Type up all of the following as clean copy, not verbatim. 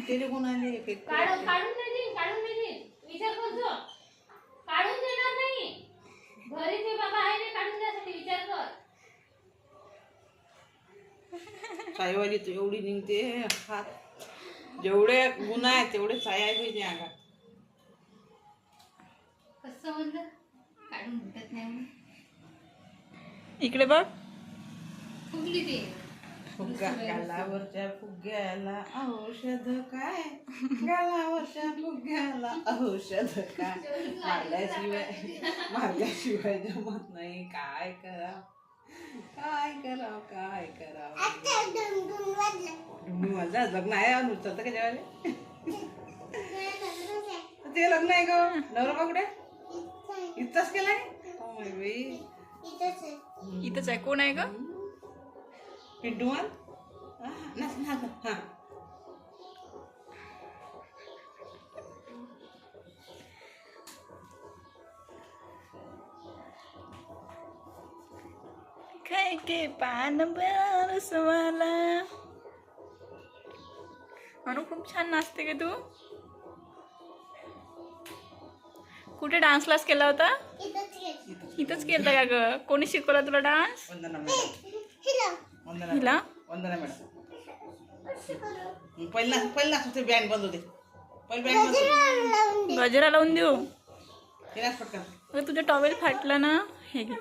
तेरे कोण आले काढून काढून नाही देईन विचार करतो काढून देणार नाही घरी ते बाबा आहे ना काढून द्यासाठी विचार कर साईवाली तू एवढी निघते हात जेवढे गुण आहेत तेवढे साई आहे पाहिजे अंगात कसं म्हणलं काढून भेटत नाही म्हणून इकडे बघ फुगली ते फुग्गा गालावरच्या फुग्याला औषध काय गालावरच्या फुग्याला औषध काय मारल्याशिवाय जमत नाही काय करावं डुंगू माझा लग्न आहे नुसतं का जेवायला ते लग्न आहे का नवरा कुठे इथंच केलाय बाई इथंच आहे कोण आहे ग पिंटू मान हा काय के पान बरसवाला म्हणून खूप छान नाचते का तू कुठे डान्स क्लास केला होता इथंच केलता का ग कोणी शिकवला तुला डान्स वंदना मॅडम हिला वंदना मॅडम पहिला ते बँड बंद होते पहिले बँड बंद होते गजरा लावून देऊ केलास पटकन अगं तुझा टॉवेल फाटला ना हे घे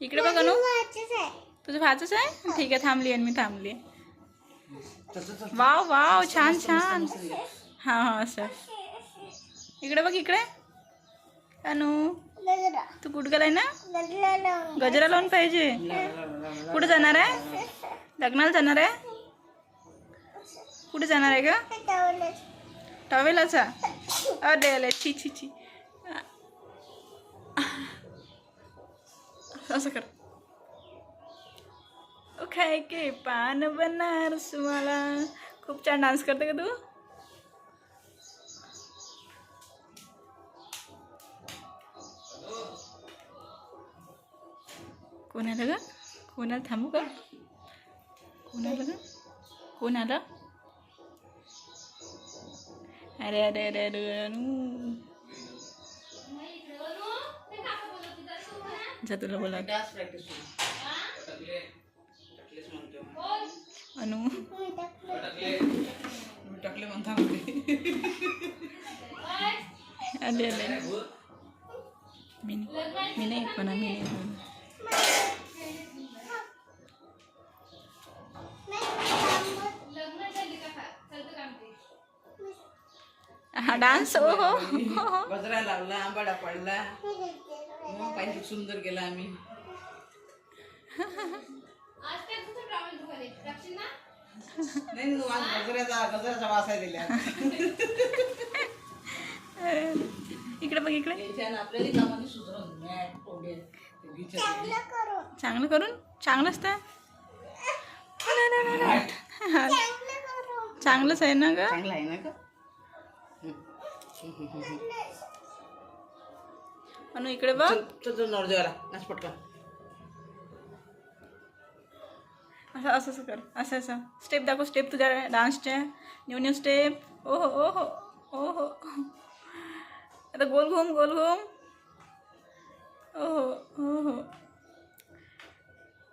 इकडे बघ अनु तुझं भाचच आहे ठीक आहे थांबली आणि मी थांबली वाव वाव छान छान हां हां असं इकडे बघ इकडे अनु तू कुठं गेलाय ना गजरा लावून पाहिजे कुठं जाणार आहे लग्नाला जाणार आहे कुठे जाणार आहे का टॉवेलाचा अरे अरे छी छी छी असं कर ओके के पान बनारस मला खूप छान डान्स करते का तू कोण आलं ग कोण आलं थांबू का कोण आलं ग कोण आलं अरे अरे अरे अरे जा तुला बोला डान्स प्रॅक्टिस अनु टाकले म्हणता आले आले मी नाही म्हणा मी नाही म्हणा हा डान्स हो हो गजरा लावला आंबाडा पडला पाहिजे सुंदर गेला आम्ही नाही गजराचा वास आहे दिल्या इकडे बघ इकडे आपल्याला कामाने सुधरून चांगलं करून चांगलं असतं चांगलंच आहे ना ग चांगलं आहे ना ग अनु इकडे बघ तुझं नवरदेवाला नाच पटकन असं असं असं कर असं असं स्टेप दाखव स्टेप तुझ्या डान्सच्या न्यू न्यू स्टेप ओहो ओहो ओहो आता गोल घूम ओहो ओहो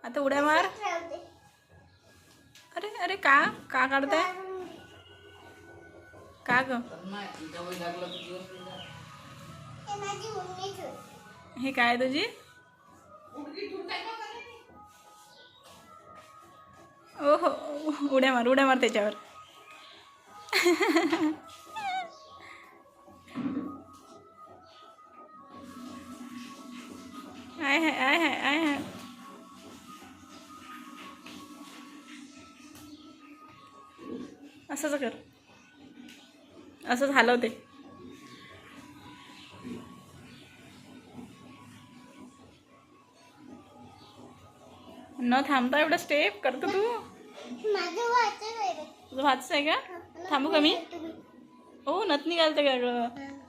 आता उड्या मार अरे अरे का काढताय का ग हे काय तुझी ओहो उड्या मार त्याच्यावर आय असंच कर असंच हलवते न थांबता एवढा स्टेप करतो तू तुझं भातच आहे का थांबू का मी हो नथ निघालते का